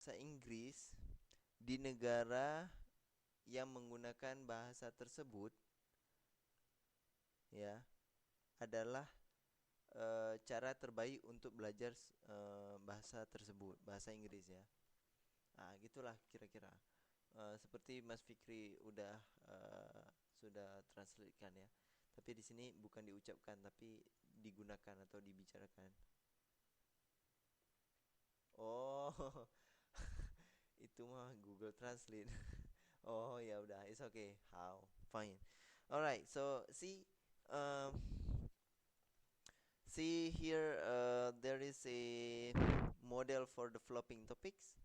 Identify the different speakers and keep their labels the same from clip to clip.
Speaker 1: bahasa Inggris di negara yang menggunakan bahasa tersebut ya adalah cara terbaik untuk belajar bahasa tersebut, bahasa Inggris ya. Ah, gitulah kira-kira. Seperti Mas Fikri udah sudah translatekan ya. Tapi di sini bukan diucapkan tapi digunakan atau dibicarakan. Oh, itu mah Google Translate. Oh ya udah, it's okay. How? Fine. Alright, so um, see here there is a model for developing topics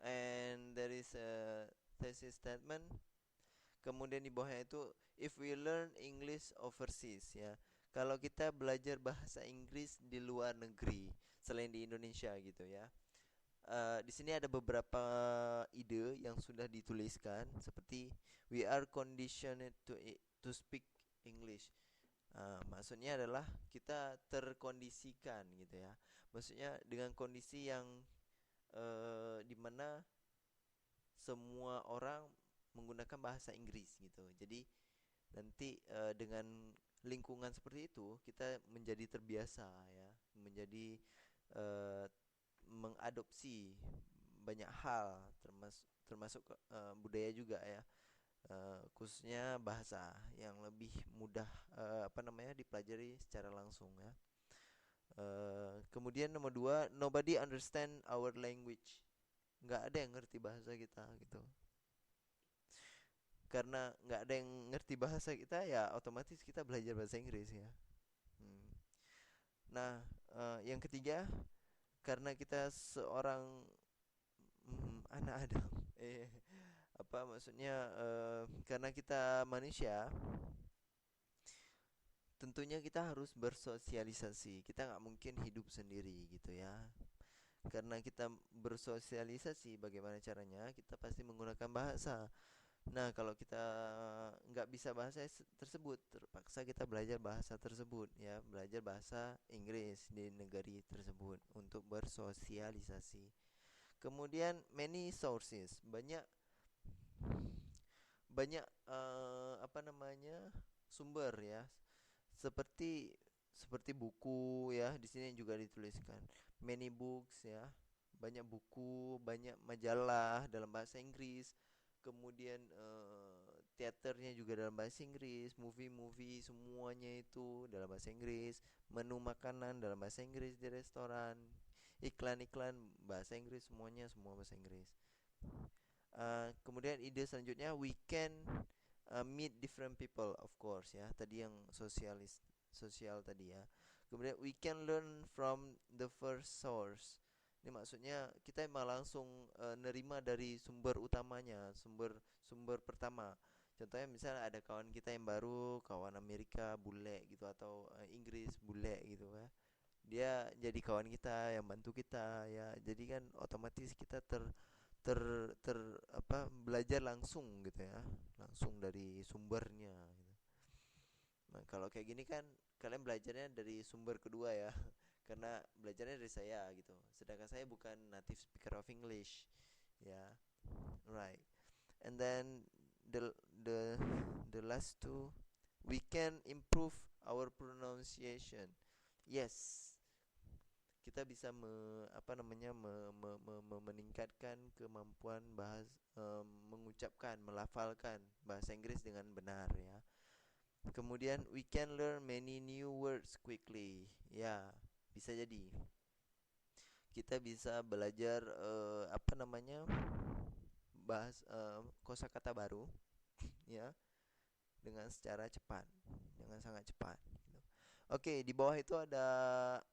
Speaker 1: and there is a thesis statement. Kemudian di bawahnya itu if we learn English overseas ya. Kalau kita belajar bahasa Inggris di luar negeri selain di Indonesia gitu ya. Di sini ada beberapa ide yang sudah dituliskan seperti we are conditioned to speak English. Maksudnya adalah kita terkondisikan gitu ya. Maksudnya dengan kondisi yang di mana semua orang menggunakan bahasa Inggris gitu. Jadi nanti dengan lingkungan seperti itu kita menjadi terbiasa ya, menjadi eh, mengadopsi banyak hal termasuk budaya juga ya. Khususnya bahasa yang lebih mudah dipelajari secara langsung ya. Kemudian nomor dua, nobody understand our language. Nggak ada yang ngerti bahasa kita gitu. Karena nggak ada yang ngerti bahasa kita ya otomatis kita belajar bahasa Inggris ya. Hmm. Nah, yang ketiga karena kita seorang anak Adam, apa maksudnya? Karena kita manusia, tentunya kita harus bersosialisasi. Kita nggak mungkin hidup sendiri gitu ya. Karena kita bersosialisasi, bagaimana caranya? Kita pasti menggunakan bahasa. Nah, kalau kita nggak bisa bahasa tersebut, terpaksa kita belajar bahasa tersebut ya, belajar bahasa Inggris di negeri tersebut untuk bersosialisasi. Kemudian many sources, banyak banyak sumber ya, seperti seperti buku ya, di sini juga dituliskan many books ya, banyak buku, banyak majalah dalam bahasa Inggris. Kemudian teaternya juga dalam bahasa Inggris, movie-movie semuanya itu dalam bahasa Inggris, menu makanan dalam bahasa Inggris di restoran, iklan-iklan bahasa Inggris, semuanya semua bahasa Inggris. Kemudian ide selanjutnya we can meet different people of course ya. Tadi yang sosial tadi ya. Kemudian we can learn from the first source. Ini maksudnya kita emang langsung nerima dari sumber utamanya, sumber sumber pertama. Contohnya misalnya ada kawan kita yang baru, kawan Amerika bule gitu atau Inggris bule gitu ya. Dia jadi kawan kita yang bantu kita ya. Jadi kan otomatis kita ter ter belajar langsung gitu ya, langsung dari sumbernya gitu. Nah kalau kayak gini kan kalian belajarnya dari sumber kedua ya karena belajarnya dari saya gitu, sedangkan saya bukan native speaker of English ya. Right. And then the last two, we can improve our pronunciation. Yes, kita bisa meningkatkan kemampuan mengucapkan, melafalkan bahasa Inggris dengan benar ya. Kemudian we can learn many new words quickly. Ya, bisa jadi kita bisa belajar kosakata baru ya dengan secara cepat, dengan sangat cepat gitu. Oke, di bawah itu ada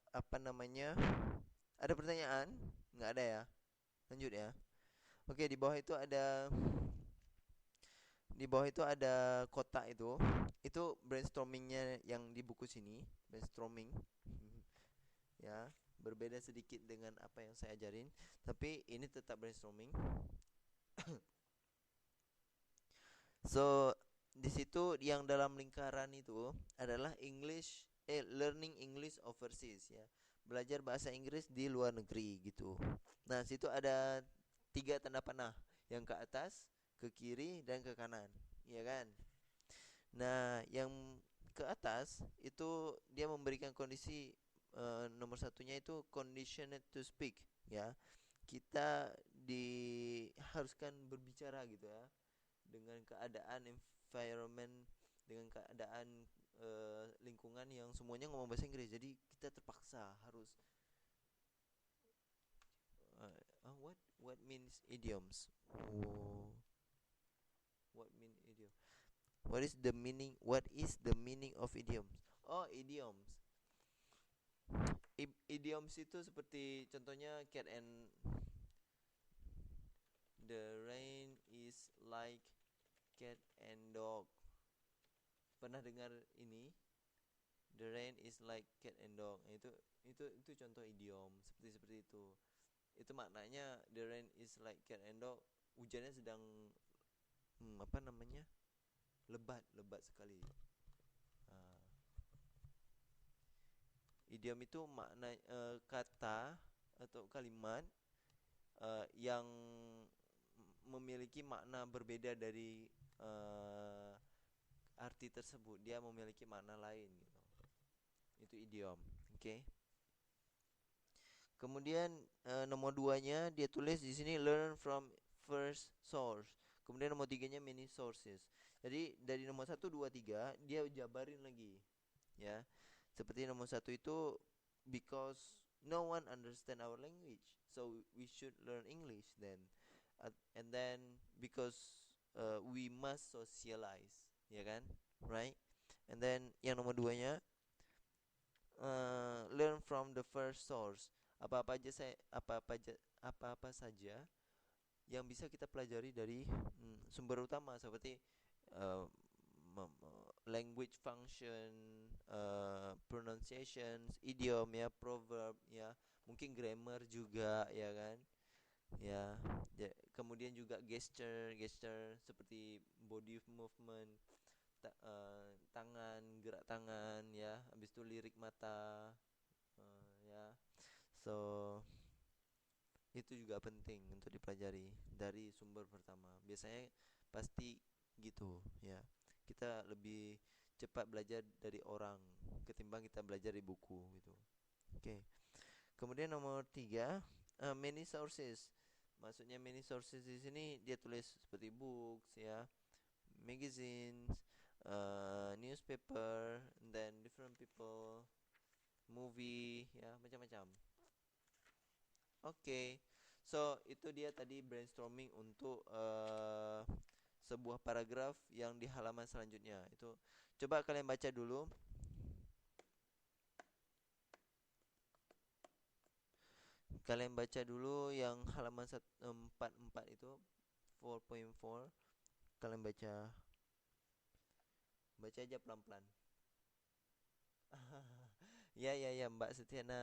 Speaker 1: apa namanya? Ada pertanyaan? Nggak ada ya? Lanjut ya. Oke, di bawah itu ada kotak itu. Itu brainstormingnya yang di buku sini, brainstorming. Ya, berbeda sedikit dengan apa yang saya ajarin, tapi ini tetap brainstorming. So, di situ yang dalam lingkaran itu adalah learning English overseas ya. belajar bahasa Inggris di luar negeri gitu. Nah, situ ada 3 tanda panah, yang ke atas, ke kiri, dan ke kanan, ya kan? Nah, yang ke atas itu dia memberikan kondisi, nomor satunya itu conditioned to speak, ya. Kita diharuskan berbicara gitu ya, dengan keadaan environment, dengan keadaan lingkungan yang semuanya ngomong bahasa Inggris. Jadi kita terpaksa harus what means idioms? Oh, what mean idiom? What is the meaning of idioms? Oh, idioms. Idioms itu seperti contohnya cat and the rain is like cat and dog. Pernah dengar ini? The rain is like cat and dog. Itu contoh idiom seperti itu. Itu maknanya the rain is like cat and dog. Hujannya sedang apa namanya? Lebat sekali. Idiom itu makna kata atau kalimat yang memiliki makna berbeda dari arti tersebut. Dia memiliki makna lain gitu. Itu idiom. Oke. Kemudian nomor 2-nya dia tulis di sini learn from first source. Kemudian nomor 3-nya many sources. Jadi dari nomor 1, 2, 3 dia jabarin lagi, ya. Seperti nomor 1 itu because no one understand our language, so we should learn English then. And then because we must socialize, ya kan? Right? And then yang nomor 2-nya learn from the first source. Apa-apa saja yang bisa kita pelajari dari sumber utama, seperti uh, language function, pronunciations, idiom ya, proverb ya, mungkin grammar juga ya kan. Ya, kemudian juga gesture seperti body movement, tangan, gerak tangan ya, habis itu lirik mata, ya. So itu juga penting untuk dipelajari dari sumber pertama. Biasanya pasti gitu ya. Kita lebih cepat belajar dari orang ketimbang kita belajar di buku gitu. Oke. Kemudian nomor 3, many sources. Maksudnya many sources di sini dia tulis seperti books ya, magazines, newspaper, then different people, movie ya, macam-macam. Oke, so itu dia tadi brainstorming untuk sebuah paragraf yang di halaman selanjutnya. Itu coba kalian baca dulu. Kalian baca dulu yang halaman 44 itu 4.4. Kalian baca aja pelan-pelan. Ya Mbak Setiana,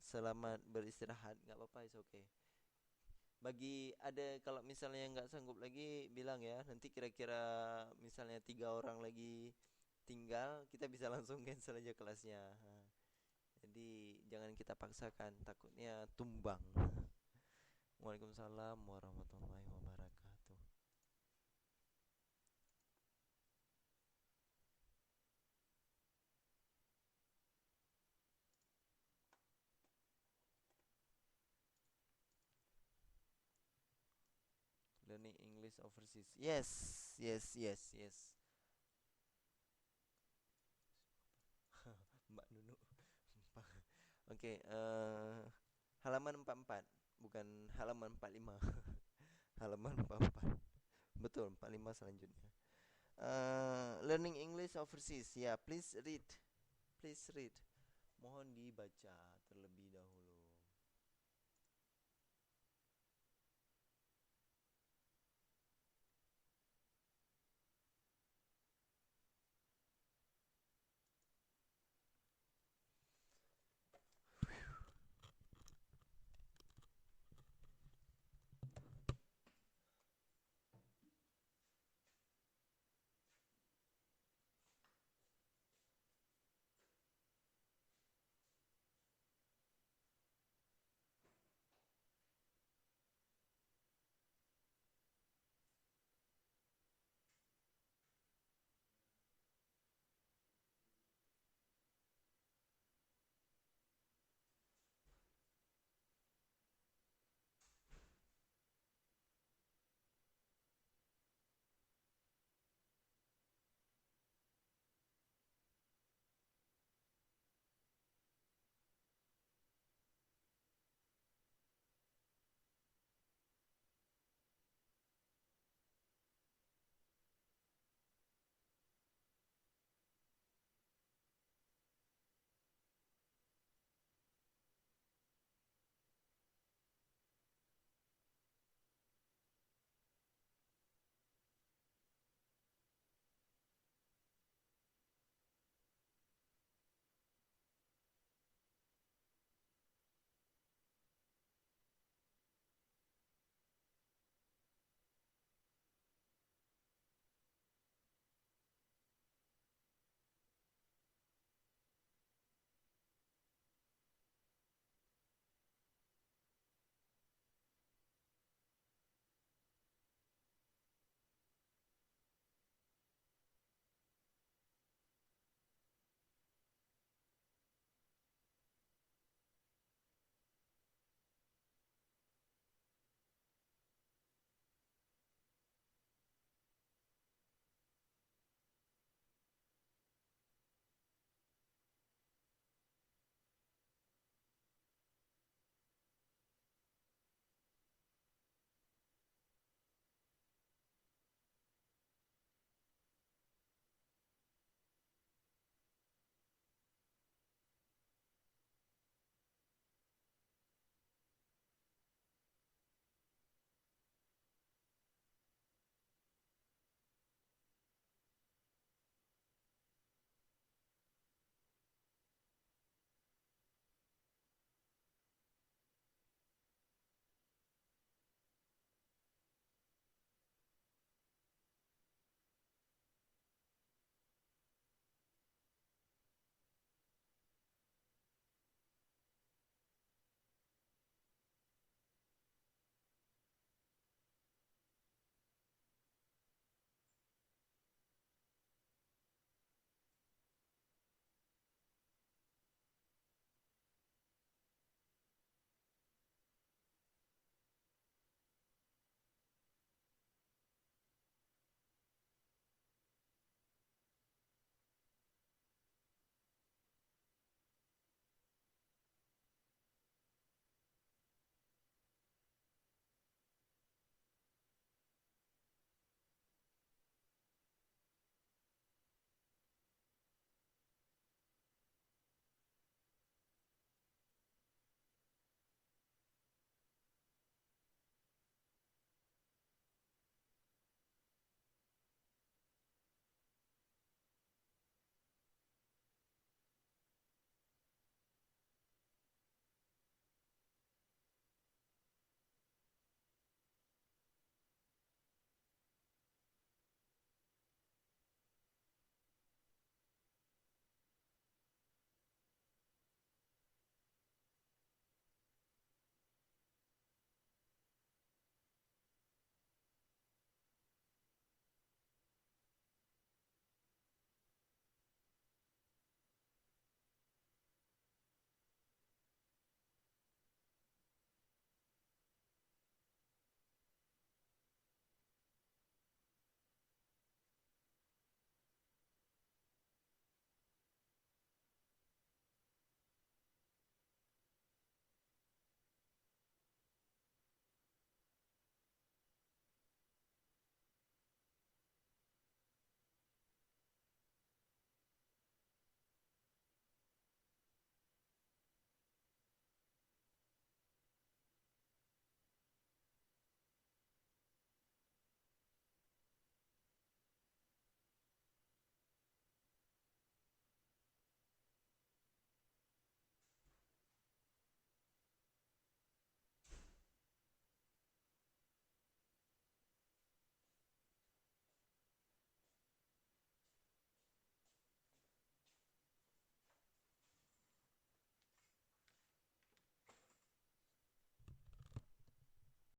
Speaker 1: selamat beristirahat, nggak apa-apa, is okay. Bagi ada, kalau misalnya nggak sanggup lagi bilang ya, nanti kira-kira misalnya 3 orang lagi tinggal, kita bisa langsung cancel aja kelasnya. Jadi jangan kita paksakan, takutnya tumbang. Waalaikumsalam warahmatullahi wabarakatuh. Learning English overseas. Yes. Mbak Nunu. Oke, halaman 44, bukan halaman 45. Halaman 44. Betul, 45 selanjutnya. Learning English overseas. Ya, please read. Mohon dibaca.